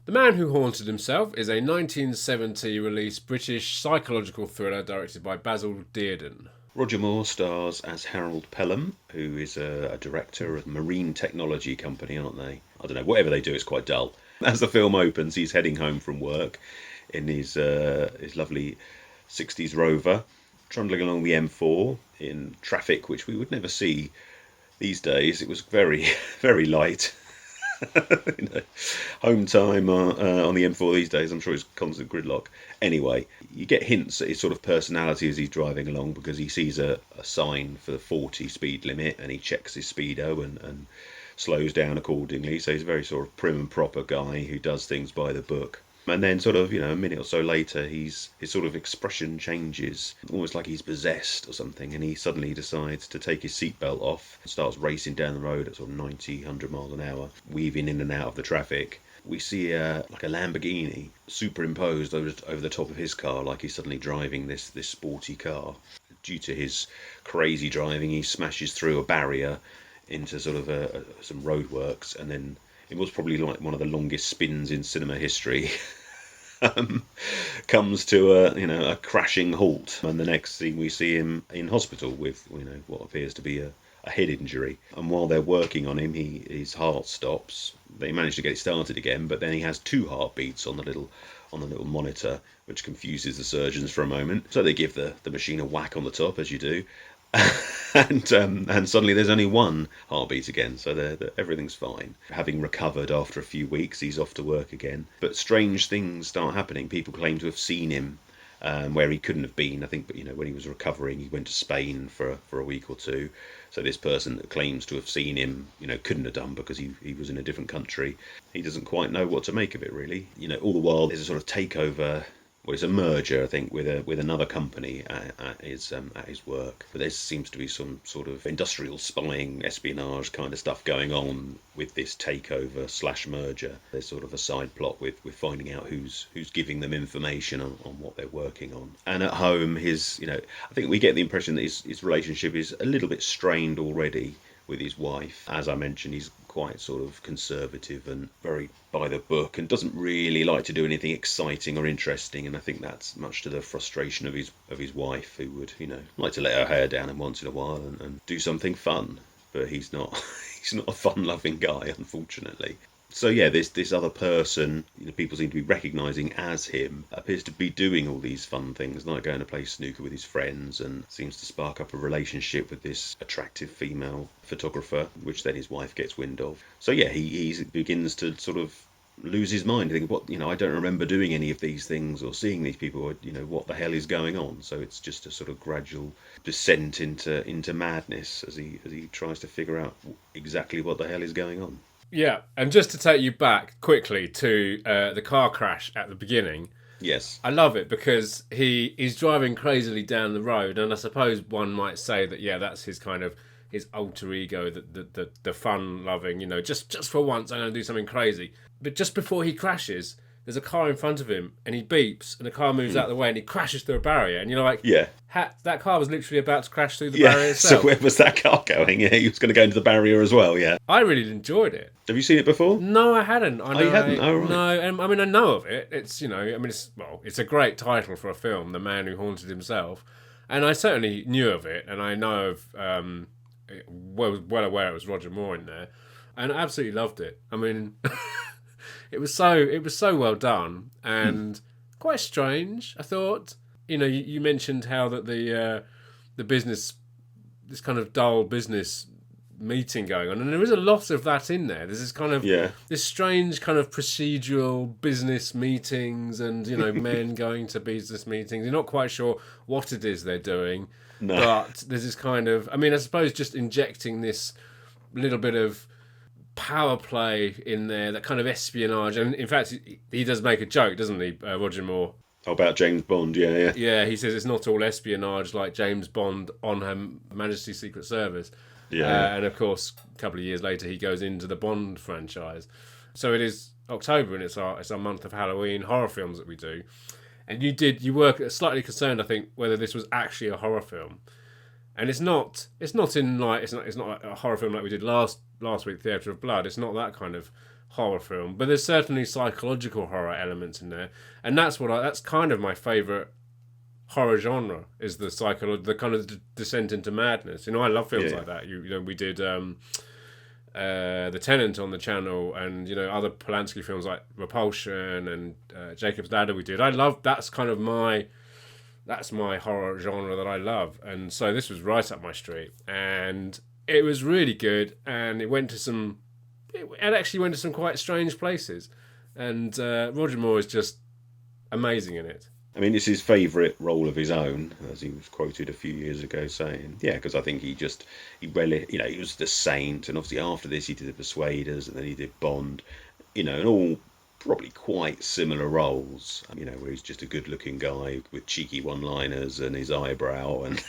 The Man Who Haunted Himself is a 1970 released British psychological thriller directed by Basil Dearden. Roger Moore stars as Harold Pelham, who is a director of a marine technology company, aren't they? I don't know, whatever they do, it's quite dull. As the film opens, he's heading home from work in his lovely 60s Rover, trundling along the M4 in traffic, which we would never see these days. It was very, very light. Home time on the M4 these days, I'm sure it's constant gridlock. Anyway, you get hints at his sort of personality as he's driving along, because he sees a sign for the 40 speed limit and he checks his speedo and slows down accordingly. So he's a very sort of prim and proper guy who does things by the book. And then sort of, a minute or so later, his sort of expression changes, almost like he's possessed or something, and he suddenly decides to take his seatbelt off and starts racing down the road at sort of 90, 100 miles an hour, weaving in and out of the traffic. We see like a Lamborghini superimposed over the top of his car, like he's suddenly driving this sporty car. Due to his crazy driving, he smashes through a barrier into sort of some roadworks, and then it was probably like one of the longest spins in cinema history. Comes to a crashing halt, and the next scene we see him in hospital with what appears to be a head injury. And while they're working on him, his heart stops. They manage to get it started again, but then he has two heartbeats on the little monitor, which confuses the surgeons for a moment. So they give the machine a whack on the top, as you do. and suddenly there's only one heartbeat again, so everything's fine. Having recovered after a few weeks, he's off to work again. But strange things start happening. People claim to have seen him where he couldn't have been. I think, but when he was recovering, he went to Spain for a week or two. So this person that claims to have seen him, couldn't have done, because he was in a different country. He doesn't quite know what to make of it, really. All the while there's a sort of takeover. Well, it's a merger, I think, with another company at his work. But there seems to be some sort of industrial spying, espionage kind of stuff going on with this takeover / merger. There's sort of a side plot with finding out who's giving them information on what they're working on. And at home, I think we get the impression that his relationship is a little bit strained already with his wife. As I mentioned, he's quite sort of conservative and very by the book, and doesn't really like to do anything exciting or interesting. And I think that's much to the frustration of his wife, who would like to let her hair down once in a while and do something fun. But he's not he's not a fun-loving guy, unfortunately. So yeah, this other person, people seem to be recognising as him, appears to be doing all these fun things, like going to play snooker with his friends, and seems to spark up a relationship with this attractive female photographer, which then his wife gets wind of. So yeah, he begins to sort of lose his mind, think, I don't remember doing any of these things or seeing these people, or, what the hell is going on? So it's just a sort of gradual descent into madness as he tries to figure out exactly what the hell is going on. Yeah, and just to take you back quickly to the car crash at the beginning. Yes. I love it because he's driving crazily down the road, and I suppose one might say that, that's his kind of his alter ego, the fun-loving, just for once I'm going to do something crazy. But just before he crashes, there's a car in front of him, and he beeps, and the car moves out of the way, and he crashes through a barrier, and you're like, that car was literally about to crash through the barrier itself. So where was that car going? Yeah, he was going to go into the barrier as well, yeah. I really enjoyed it. Have you seen it before? No, I hadn't. I know, you hadn't? Oh, right. No, I know of it. It's, it's a great title for a film, The Man Who Haunted Himself, and I certainly knew of it, and I know of, well aware it was Roger Moore in there, and I absolutely loved it. I mean... It was so well done and quite strange, I thought. You mentioned how that the business, this kind of dull business meeting going on, and there is a lot of that in there. There's this kind of this strange kind of procedural business meetings, and men going to business meetings. You're not quite sure what it is they're doing, but there's this kind of, I suppose, just injecting this little bit of power play in there, that kind of espionage. And in fact, he does make a joke, doesn't he, Roger Moore? About James Bond, yeah. Yeah, he says it's not all espionage like James Bond on Her Majesty's Secret Service. Yeah. And of course, a couple of years later, he goes into the Bond franchise. So it is October, and it's our month of Halloween horror films that we do. And you were slightly concerned, I think, whether this was actually a horror film. And it's not like a horror film like we did last week, Theatre of Blood. It's not that kind of horror film, but there's certainly psychological horror elements in there, and that's kind of my favourite horror genre, is the kind of descent into madness. I love films like that. We did The Tenant on the channel, and other Polanski films like Repulsion and Jacob's Ladder we did. I love that's my horror genre that I love, and so this was right up my street, and it was really good, and it actually went to some quite strange places, and Roger Moore is just amazing in it. I mean, it's his favourite role of his own, as he was quoted a few years ago saying, because I think he was the Saint, and obviously after this he did The Persuaders, and then he did Bond, and all probably quite similar roles, where he's just a good-looking guy with cheeky one-liners and his eyebrow and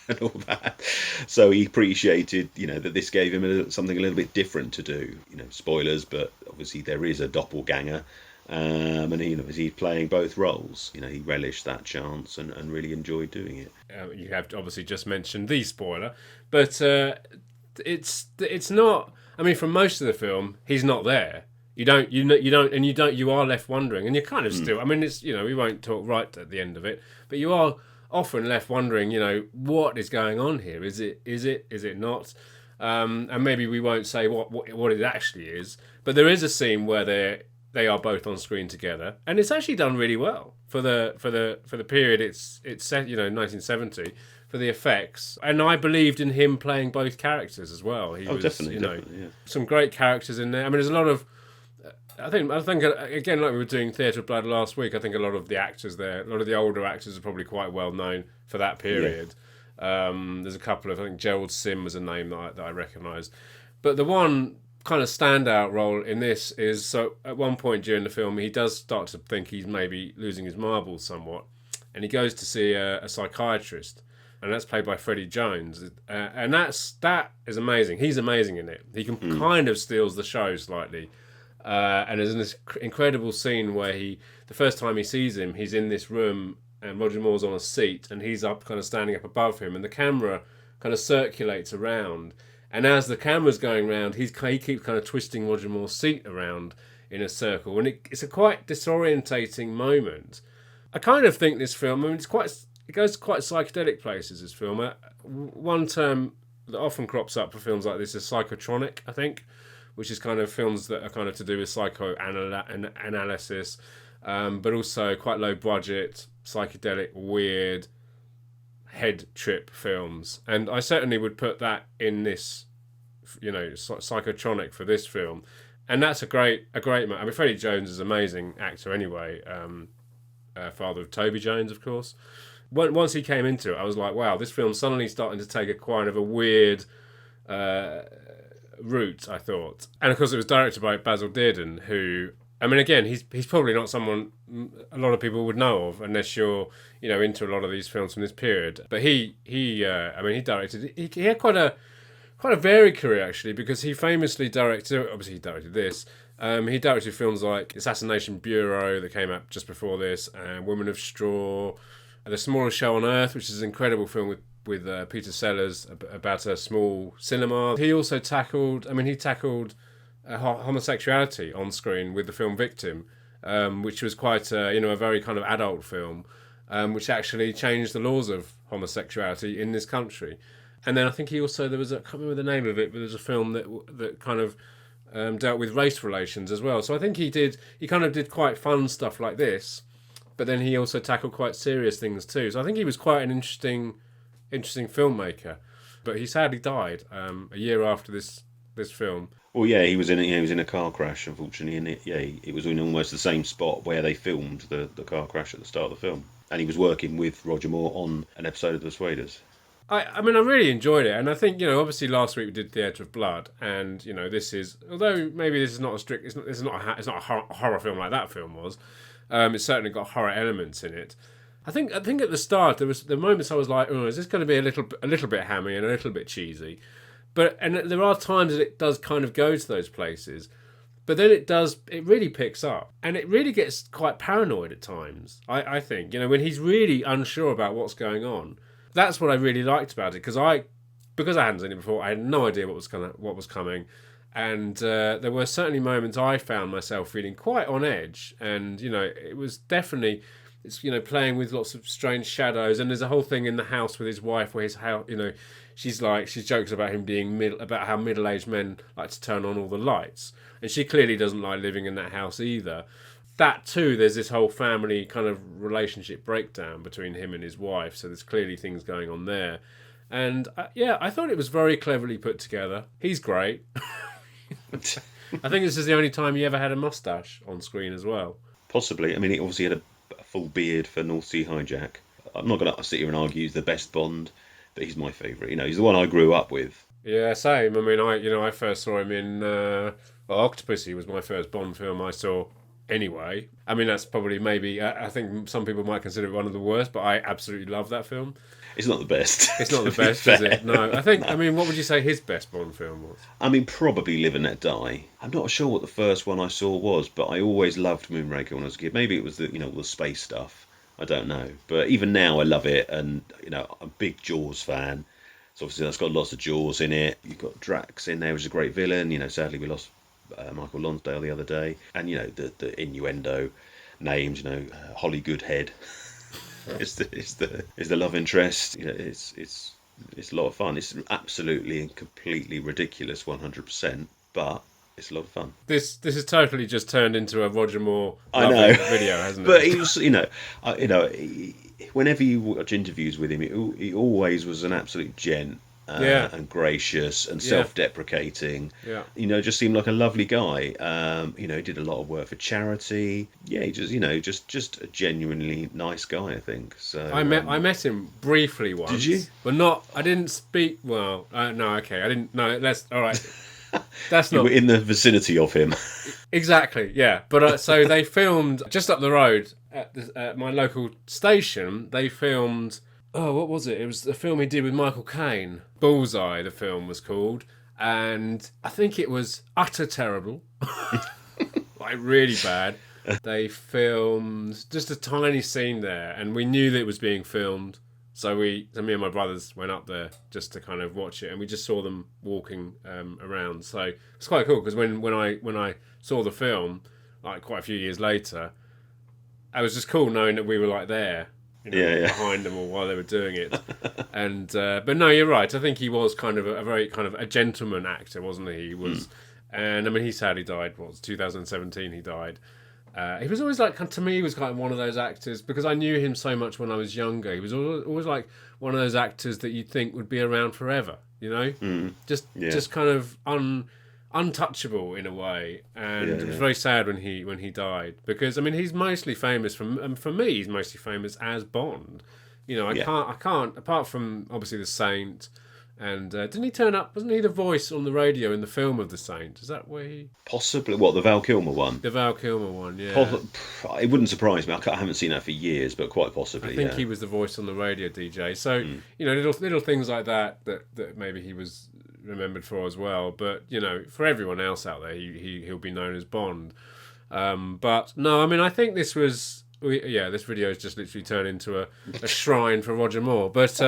and all that. So he appreciated, that this gave him something a little bit different to do. Spoilers, but obviously there is a doppelganger. And he's playing both roles. He relished that chance and really enjoyed doing it. You have obviously just mentioned the spoiler, but it's not. I mean, for most of the film, he's not there. You are left wondering, and you're kind of still. I mean, it's we won't talk right at the end of it, but you are often left wondering, what is going on here? Is it not? And maybe we won't say what it actually is, but there is a scene where they are both on screen together, and it's actually done really well for the period it's set, 1970, for the effects. And I believed in him playing both characters as well. He was, definitely. Some great characters in there. I mean, there's a lot of. I think again, like we were doing Theatre of Blood last week, I think a lot of the actors there, a lot of the older actors are probably quite well known for that period. Yeah. There's a couple of, I think Gerald Sim was a name that I recognised, but the one kind of standout role in this is, so at one point during the film he does start to think he's maybe losing his marbles somewhat, and he goes to see a psychiatrist, and that's played by Freddie Jones, and that is amazing. He's amazing in it. He can kind of steals the show slightly, and there's this incredible scene where the first time he sees him, he's in this room and Roger Moore's on a seat and he's up, kind of standing up above him, and the camera kind of circulates around. And as the camera's going around, he keeps kind of twisting Roger Moore's seat around in a circle. And it's a quite disorientating moment. I kind of think this film, it goes to quite psychedelic places, this film. One term that often crops up for films like this is psychotronic, I think, which is kind of films that are kind of to do with psychoanalysis, but also quite low budget, psychedelic, weird, head trip films, and I certainly would put that in this, psychotronic for this film, and that's a great man. I mean, Freddie Jones is an amazing actor anyway, father of Toby Jones, of course. Once he came into it, I was like, wow, this film's suddenly starting to take a kind of a weird route, I thought, and of course it was directed by Basil Dearden, who, I mean, again, he's probably not someone a lot of people would know of unless you're, into a lot of these films from this period. But he directed. He had quite a varied career actually, because he famously directed. Obviously, he directed this. He directed films like Assassination Bureau that came out just before this, and Women of Straw, The Smallest Show on Earth, which is an incredible film with Peter Sellers about a small cinema. He also tackled homosexuality on screen with the film Victim, which was quite a very kind of adult film, which actually changed the laws of homosexuality in this country. And then I think he also, I can't remember the name of it, but there's a film that kind of dealt with race relations as well. So I think he kind of did quite fun stuff like this, but then he also tackled quite serious things too. So I think he was quite an interesting filmmaker. But he sadly died a year after this film. Well, yeah, he was in a car crash, unfortunately, and it was in almost the same spot where they filmed the car crash at the start of the film. And he was working with Roger Moore on an episode of The Persuaders. I mean, I really enjoyed it, and I think, obviously last week we did Theatre of Blood, and this is, although maybe this is not it's not a horror film like that film was. It's certainly got horror elements in it. I think at the start there was the moments I was like, oh, is this going to be a little bit hammy and a little bit cheesy? And there are times that it does kind of go to those places, but then it really picks up, and it really gets quite paranoid at times. I think, when he's really unsure about what's going on. That's what I really liked about it, because I hadn't seen it before. I had no idea what was coming, And there were certainly moments I found myself feeling quite on edge, and it was definitely, it's playing with lots of strange shadows, and there's a whole thing in the house with his wife where his house, she jokes about him being about how middle-aged men like to turn on all the lights, and she clearly doesn't like living in that house either. That too, there's this whole family kind of relationship breakdown between him and his wife, so there's clearly things going on there. And I thought it was very cleverly put together. He's great. I think this is the only time he ever had a mustache on screen as well. Possibly. I mean, he obviously had a full beard for North Sea Hijack. I'm not going to sit here and argue he's the best Bond, but he's my favourite. He's the one I grew up with. Yeah, same. I mean, I first saw him in Octopussy was my first Bond film I saw. Anyway, I mean, that's probably maybe, I think some people might consider it one of the worst, but I absolutely love that film. It's not the best. It's not the best, is it? No. I mean, what would you say his best Bond film was? I mean, probably Live and Let Die. I'm not sure what the first one I saw was, but I always loved Moonraker when I was a kid. Maybe it was the space stuff. I don't know. But even now I love it, and, I'm a big Jaws fan. So obviously that's got lots of Jaws in it. You've got Drax in there, which is a great villain. Sadly we lost Michael Lonsdale the other day, and the innuendo names, Holly Goodhead is the love interest. It's a lot of fun. It's absolutely and completely ridiculous, 100%, but it's a lot of fun. This has totally just turned into a Roger Moore video, hasn't it? But he was, whenever you watch interviews with him, he always was an absolute gent. And gracious and self-deprecating. Just seemed like a lovely guy. He did a lot of work for charity. He just a genuinely nice guy, I think. So I met him briefly once. Did you? But I didn't speak. Well, no, okay, I didn't. No, that's all right. That's not. You were in the vicinity of him. Exactly. Yeah, but so they filmed just up the road at my local station. They filmed. Oh, what was it? It was the film he did with Michael Caine. Bullseye, the film was called. And I think it was utter terrible. Like, really bad. They filmed just a tiny scene there, and we knew that it was being filmed. So me and my brothers went up there just to kind of watch it, and we just saw them walking around. So it's quite cool, because when I saw the film, like quite a few years later, it was just cool knowing that we were like there. Behind them or while they were doing it. And but no, you're right. I think he was kind of a very kind of a gentleman actor, wasn't he? He was, and I mean, he sadly died. 2017? He died. He was always like, to me, he was kind of one of those actors, because I knew him so much when I was younger. He was always like one of those actors that you'd think would be around forever. Just kind of untouchable in a way, and it was very sad when he died, because I mean he's mostly famous for me he's mostly famous as Bond. I can't apart from obviously The Saint, and didn't he turn up? Wasn't he the voice on the radio in the film of The Saint? Is that where he possibly the Val Kilmer one? The Val Kilmer one, yeah. It wouldn't surprise me. I haven't seen that for years, but quite possibly. I think he was the voice on the radio DJ. So little things like that maybe he was remembered for as well, but for everyone else out there, he'll be known as Bond. But no, I mean, I think this was this video has just literally turned into a shrine for Roger Moore. But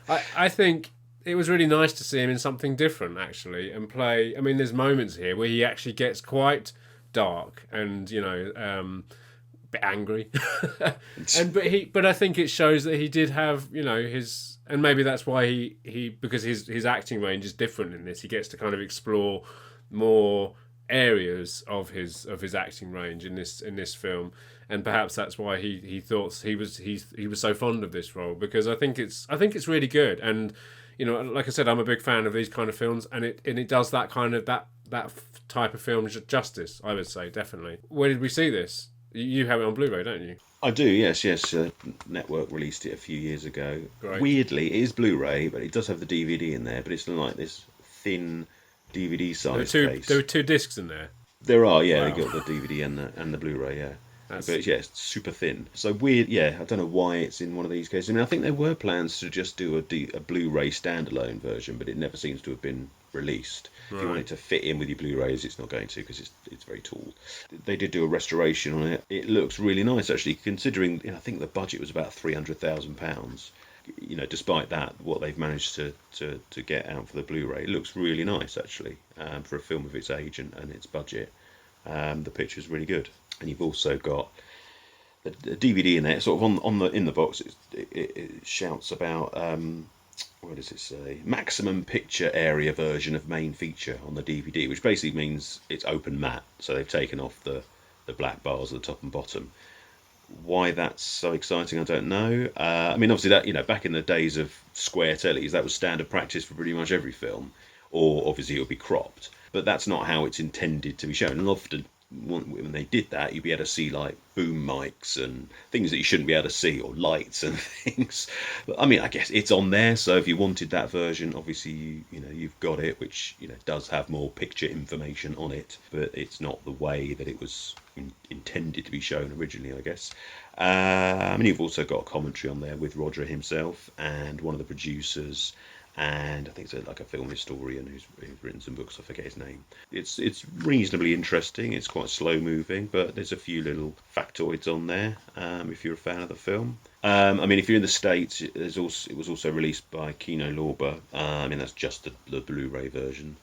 I think it was really nice to see him in something different, actually, and play. I mean, there's moments here where he actually gets quite dark and bit angry, but I think it shows that he did have his. And maybe that's why he because his acting range is different in this. He gets to kind of explore more areas of his acting range in this film, and perhaps that's why he thought he was so fond of this role, because I think it's really good. And like I said, I'm a big fan of these kind of films, and it does that kind of that type of film justice, I would say, definitely. Where did we see this? You have it on Blu-ray, don't you? I do, yes. Network released it a few years ago. Great. Weirdly, it is Blu-ray, but it does have the DVD in there, but it's like this thin DVD size case. There were two discs in there? There are, yeah. Wow. They got the DVD and the Blu-ray, yeah. But it's super thin. So weird, yeah. I don't know why it's in one of these cases. I mean, I think there were plans to just do a Blu-ray standalone version, but it never seems to have been released. Right. If you want it to fit in with your Blu-rays, it's not going to, because it's very tall. They did do a restoration on it. It looks really nice, actually, considering I think the budget was about £300,000. despite that, what they've managed to get out for the Blu-ray, it looks really nice actually, for a film of its age and its budget. The picture's really good, and you've also got a DVD in there, sort of in the box. It shouts about what does it say? Maximum picture area version of main feature on the DVD, which basically means it's open matte. So they've taken off the black bars at the top and bottom. Why that's so exciting, I don't know. I mean, obviously that, back in the days of square tellies, that was standard practice for pretty much every film, or obviously it would be cropped. But that's not how it's intended to be shown. And often when they did that, you'd be able to see like boom mics and things that you shouldn't be able to see, or lights and things. But I mean, I guess it's on there, so if you wanted that version, obviously you've got it, which does have more picture information on it, but it's not the way that it was intended to be shown originally, I guess. I mean, you've also got a commentary on there with Roger himself and one of the producers, and I think it's like a film historian who's written some books. I forget his name. It's reasonably interesting. It's quite slow moving, but there's a few little factoids on there. If you're a fan of the film, I mean, if you're in the States, it was also released by Kino Lorber. I mean, that's just the Blu-ray version,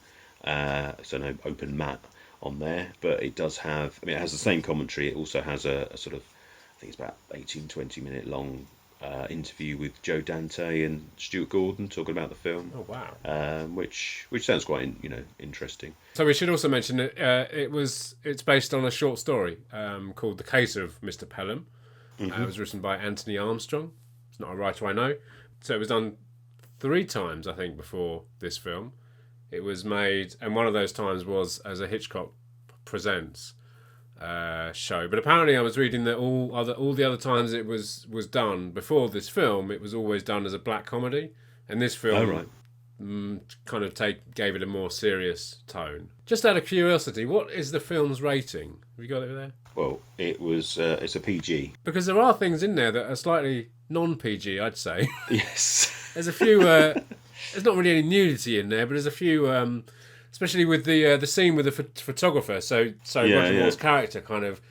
so no open matte on there. But it does have. I mean, it has the same commentary. It also has a sort of, I think it's about 18-20 minute long interview with Joe Dante and Stuart Gordon talking about the film. Oh wow! Which sounds quite interesting. So we should also mention that it's based on a short story called "The Case of Mr. Pelham." Mm-hmm. It was written by Anthony Armstrong. It's not a writer I know. So it was done 3 times, I think, before this film. It was made, and one of those times was as a Hitchcock Presents show. But apparently I was reading that all the other times it was done before this film, it was always done as a black comedy, and this film kind of gave it a more serious tone. Just out of curiosity, what is the film's rating? Have you got it there? Well, it's a PG. Because there are things in there that are slightly non-PG, I'd say. Yes. There's a few. There's not really any nudity in there, but there's a few. Especially with the scene with the photographer. So Roger Moore's character, kind of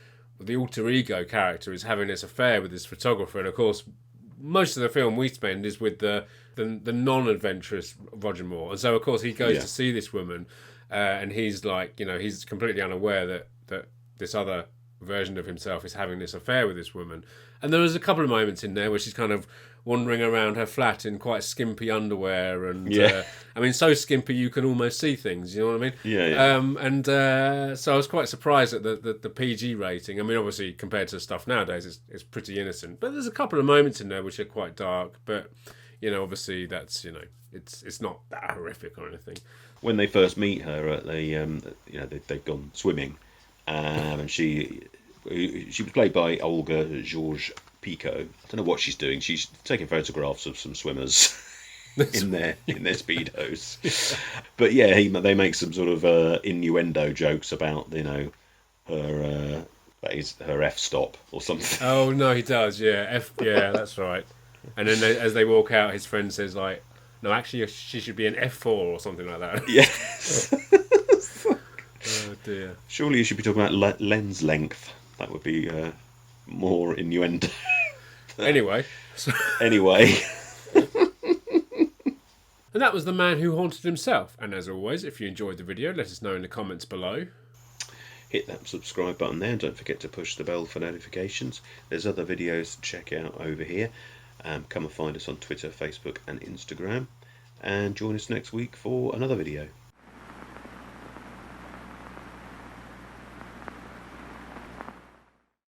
the alter ego character, is having this affair with this photographer, and of course, most of the film we spend is with the non-adventurous Roger Moore, and so of course he goes to see this woman, and he's like, he's completely unaware that this other version of himself is having this affair with this woman. And there was a couple of moments in there where she's kind of wandering around her flat in quite skimpy underwear, and I mean, so skimpy you can almost see things, you know what I mean? Yeah. So I was quite surprised at the PG rating. I mean, obviously compared to stuff nowadays, it's pretty innocent, but there's a couple of moments in there which are quite dark, but obviously that's it's not that horrific or anything. When they first meet her at they've gone swimming, and she was played by Olga George Pico. I don't know what she's doing. She's taking photographs of some swimmers in their speedos. But they make some sort of innuendo jokes about her f-stop or something. Oh no, he does. Yeah, that's right. And then as they walk out, his friend says like, "No, actually, she should be an F4 or something like that." Yes. Oh dear. Surely you should be talking about lens length. That would be more innuendo. Anyway. Anyway. And that was The Man Who Haunted Himself. And as always, if you enjoyed the video, let us know in the comments below. Hit that subscribe button there, and don't forget to push the bell for notifications. There's other videos to check out over here. Come and find us on Twitter, Facebook and Instagram. And join us next week for another video.